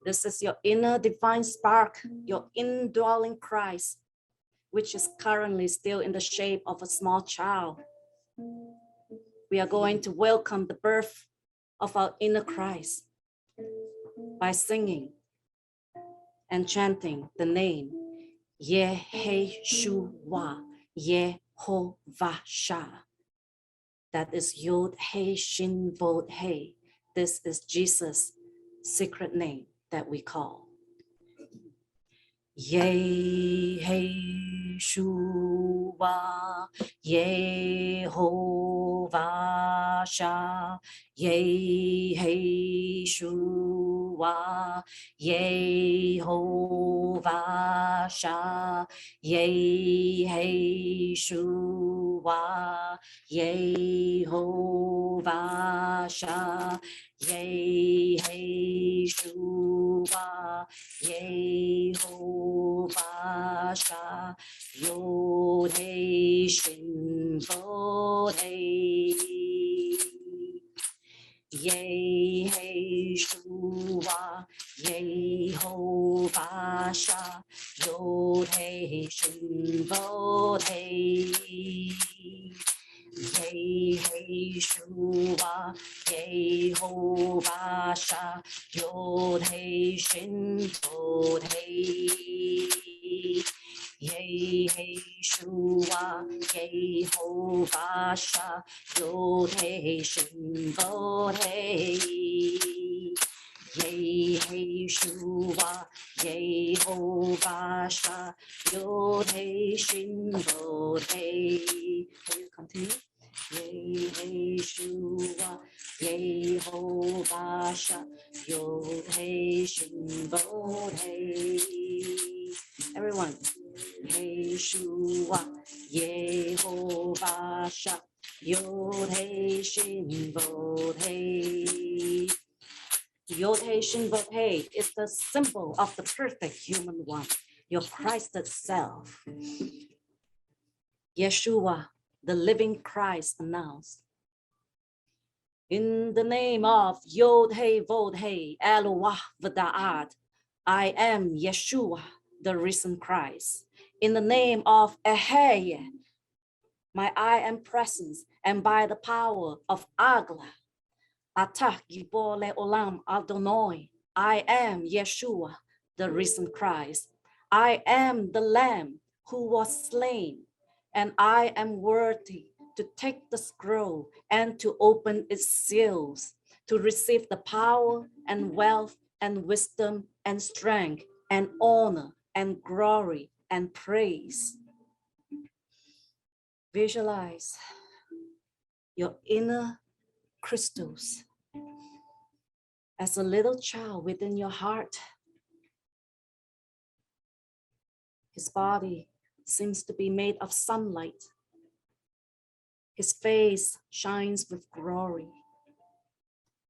This is your inner divine spark, your indwelling Christ, which is currently still in the shape of a small child. We are going to welcome the birth of our inner Christ by singing and chanting the name Yeshua, Yehovah Shah. That is Yod He Shin Vod He. This is Jesus' secret name that we call Yeshua, Yehovah Shah, Yeshua, Yehovah Shah, Yeshua, Yehovah Shah, Yeshua, Yehovah Shah, Yod He Shin Vod He, Yeshua, Yehovah Shah, Yod He Shin Vod He, Yeshua, Yehovah Shah, Yod He Shin Vod He, Yeshua, Yehovah Shah, Yod He Shin Vod He, Yeshua, Yehovah Shah, Yod He Shin Vod He. Can you continue? Yeshua, Yehovah Shah, Yod He Shin Vod He. Everyone. Yeshua, Yehovah Shah, Yod He Shin Vod He. Yod He Shin Vod He is the symbol of the perfect human one, your Christ itself. Yeshua, the living Christ, announced, in the name of Yod He Vod He, Eloah V'Da'at, I am Yeshua, the risen Christ. In the name of Eheh, my I am presence, and by the power of Agla, Atah Gibor Le'olam Adonai, I am Yeshua, the risen Christ. I am the Lamb who was slain, and I am worthy to take the scroll and to open its seals, to receive the power and wealth and wisdom and strength and honor and glory and praise. Visualize your inner crystals as a little child within your heart. His body seems to be made of sunlight. His face shines with glory,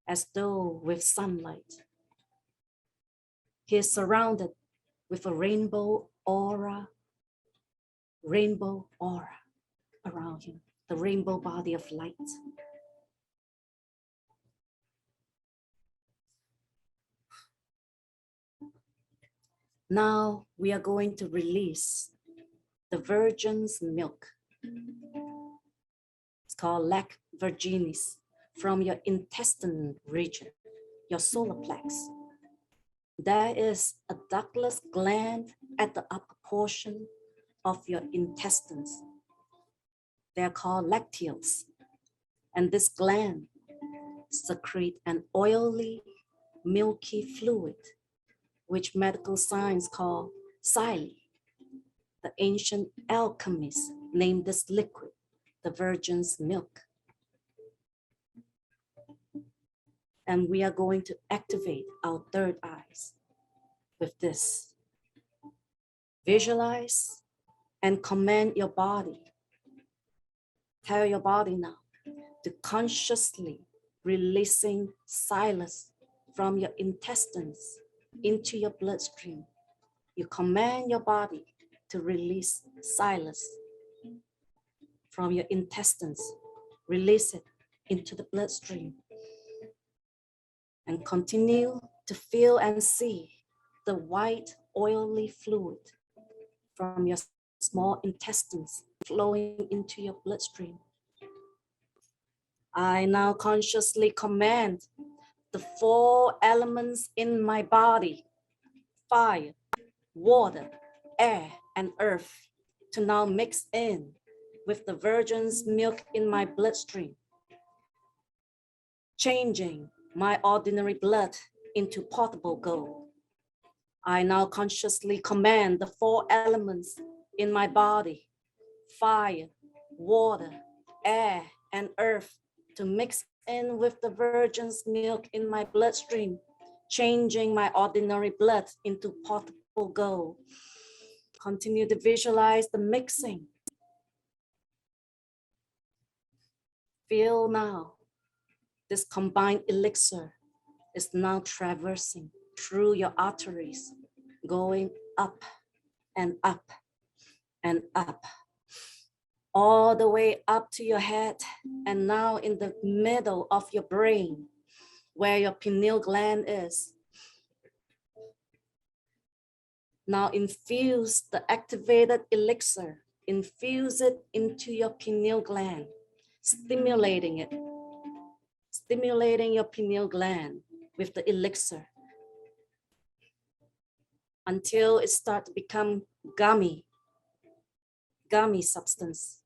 as though with sunlight. He is surrounded with a rainbow aura around him, the rainbow body of light. Now we are going to release the virgin's milk. It's called lac virginis, from your intestine region, your solar plex. There is a ductless gland at the upper portion of your intestines. They're called lacteals. And this gland secretes an oily, milky fluid, which medical science call psyche. The ancient alchemists named this liquid the virgin's milk. And we are going to activate our third eyes with this. Visualize and command your body. Tell your body now, to consciously releasing Silas from your intestines into your bloodstream. You command your body to release Silas from your intestines. Release it into the bloodstream. And continue to feel and see the white oily fluid from your small intestines flowing into your bloodstream. I now consciously command the 4 elements in my body, fire, water, air, and earth, to now mix in with the virgin's milk in my bloodstream, changing my ordinary blood into potable gold. I now consciously command the 4 elements in my body, fire, water, air, and earth, to mix in with the virgin's milk in my bloodstream, changing my ordinary blood into potable gold. Continue to visualize the mixing. Feel now, this combined elixir is now traversing through your arteries, going up and up and up, all the way up to your head, and now in the middle of your brain, where your pineal gland is. Now infuse the activated elixir, infuse it into your pineal gland, stimulating it, stimulating your pineal gland with the elixir until it starts to become gummy substance.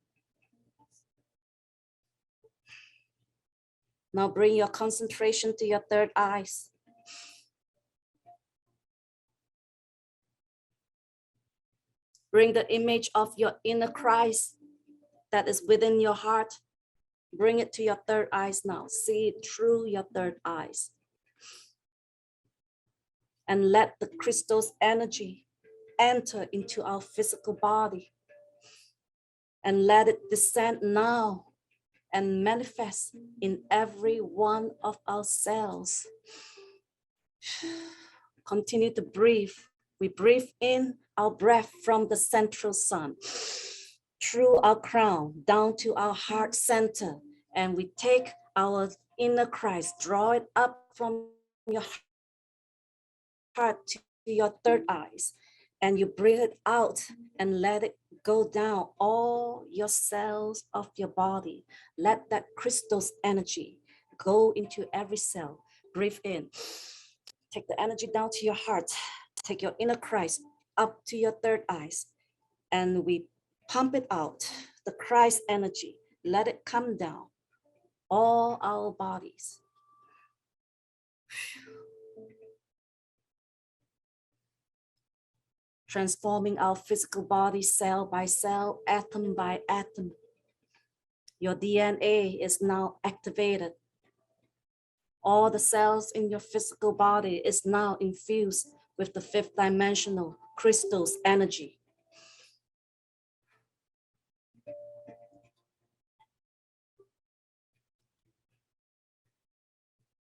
Now bring your concentration to your third eyes. Bring the image of your inner Christ that is within your heart. Bring it to your third eyes now. See it through your third eyes. And let the crystal's energy enter into our physical body. And let it descend now and manifest in every one of our cells. Continue to breathe. We breathe in our breath from the central sun, through our crown, down to our heart center. And we take our inner Christ, draw it up from your heart to your third eyes. And you breathe it out and let it go down all your cells of your body. Let that crystal's energy go into every cell. Breathe in. Take the energy down to your heart. Take your inner Christ up to your third eyes. And we pump it out, the Christ energy. Let it come down all our bodies. Transforming our physical body cell by cell, atom by atom. Your DNA is now activated. All the cells in your physical body is now infused with the 5th dimensional crystal's energy.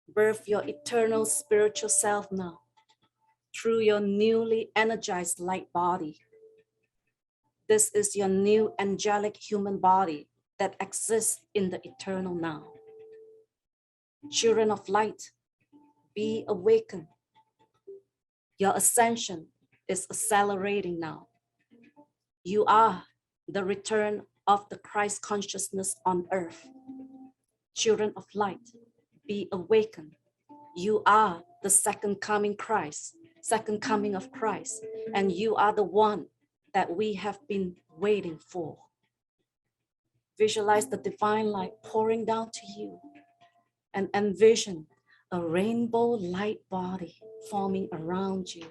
Birth your eternal spiritual self now through your newly energized light body. This is your new angelic human body that exists in the eternal now. Children of light, be awakened. Your ascension is accelerating now. You are the return of the Christ consciousness on earth. Children of light, be awakened. You are the second coming Christ, second coming of Christ, and you are the one that we have been waiting for. Visualize the divine light pouring down to you and envision a rainbow light body forming around you.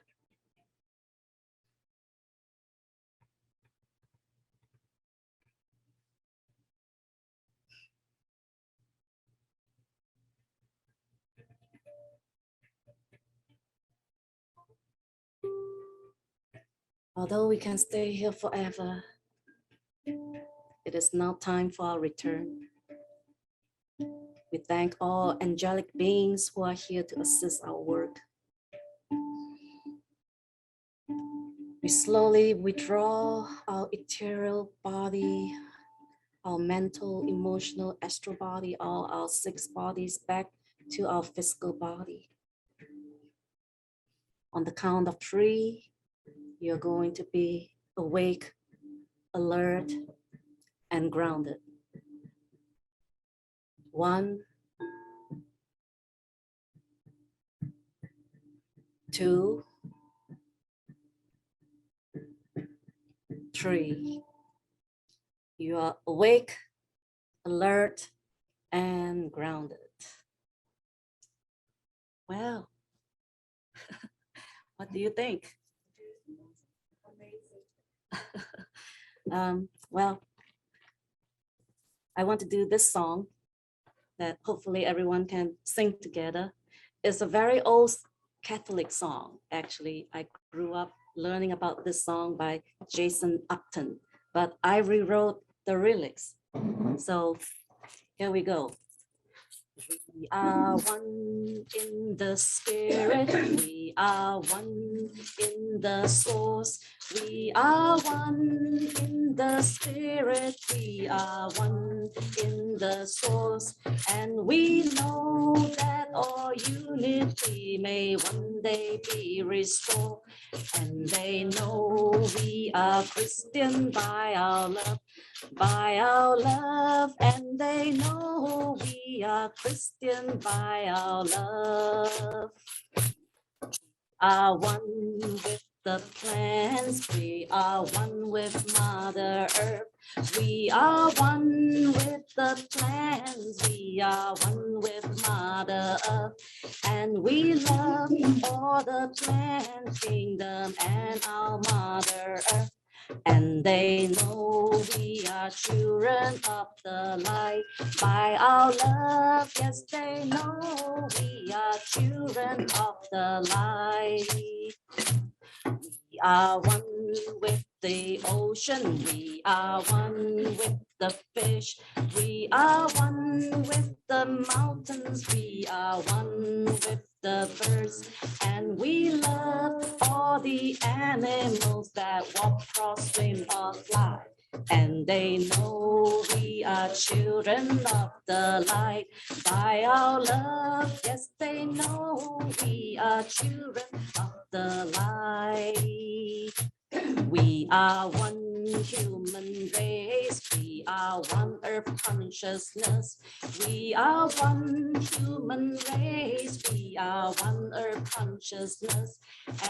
Although we can stay here forever, it is now time for our return. We thank all angelic beings who are here to assist our work. We slowly withdraw our ethereal body, our mental, emotional, astral body, all our 6 bodies back to our physical body. On the count of 3, you're going to be awake, alert, and grounded. 1, 2, 3. You are awake, alert, and grounded. Well, what do you think? Well, I want to do this song that hopefully everyone can sing together. It's a very old Catholic song. Actually, I grew up learning about this song by Jason Upton, but I rewrote the lyrics. So here we go. We are one in the spirit. We are one in the source. We are one in the spirit. We are one in the source. And we know that all unity may one day be restored. And they know we are Christian by our love. By our love, and they know we are Christian by our love. Are one with the plants, we are one with Mother Earth. We are one with the plants, we are one with Mother Earth. And we love all the plant kingdom and our Mother Earth. And they know we are children of the light by our love. Yes, they know we are children of the light. We are one with the ocean. We are one with the fish. We are one with the mountains. We are one with the birds. And we love all the animals that walk, cross, swim, or fly. And they know we are children of the light by our love. Yes, they know we are children of the light. We are one human race. We are one earth consciousness. We are one human race. We are one earth consciousness.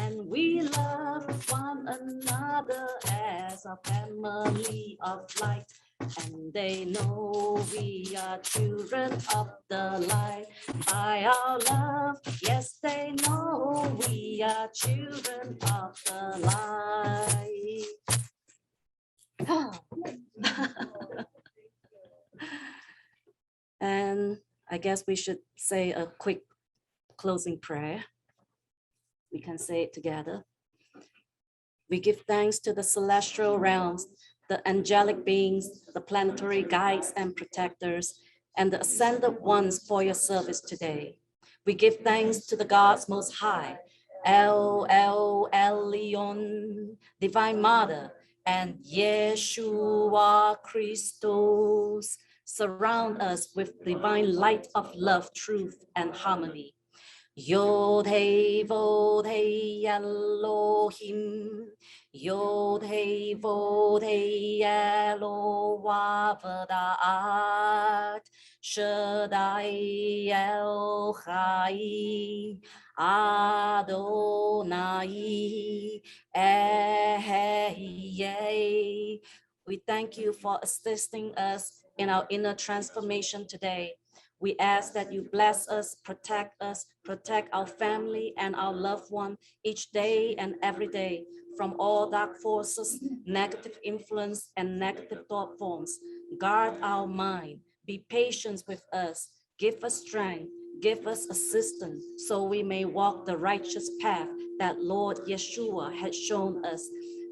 And we love one another as a family of light. And they know we are children of the light by our love. Yes, they know we are children of the light. And I guess we should say a quick closing prayer. We can say it together. We give thanks to the celestial realms, the angelic beings, the planetary guides and protectors, and the ascended ones for your service today. We give thanks to the gods most high, El Elyon, Divine Mother, and Yeshua Christos. Surround us with divine light of love, truth, and harmony. Yod Hey Vod Hey Elohim, Yod Hey Vod Hey Eloah V'Da'at, Shaddai El Chai, Adonai Ehyeh. We thank you for assisting us in our inner transformation today. We ask that you bless us, protect our family and our loved one each day and every day from all dark forces, negative influence, and negative thought forms. Guard our mind, be patient with us, give us strength, give us assistance so we may walk the righteous path that Lord Yeshua has shown us.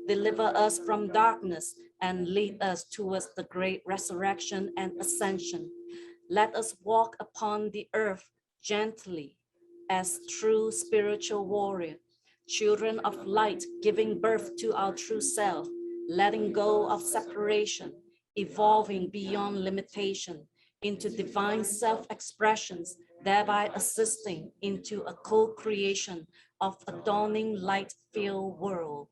Deliver us from darkness and lead us towards the great resurrection and ascension. Let us walk upon the earth gently as true spiritual warrior, children of light, giving birth to our true self, letting go of separation, evolving beyond limitation into divine self-expressions, thereby assisting into a co-creation of a dawning light-filled world.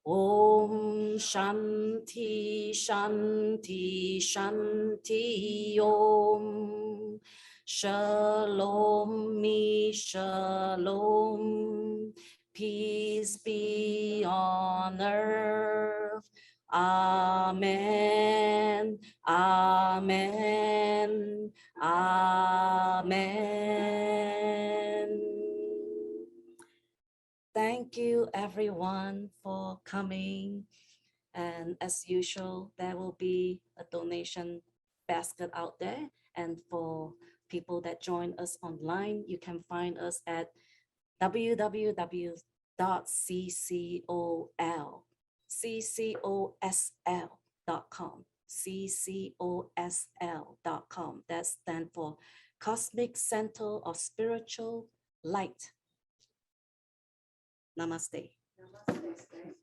Om Shanti Shanti Shanti Om Shalom Mi Shalom, peace be on earth. Amen, Amen, Amen. Thank you everyone for coming. And as usual, there will be a donation basket out there. And for people that join us online, you can find us at www.ccosl.com. ccosl.com. That stands for Cosmic Center of Spiritual Light. Namaste. Namaste.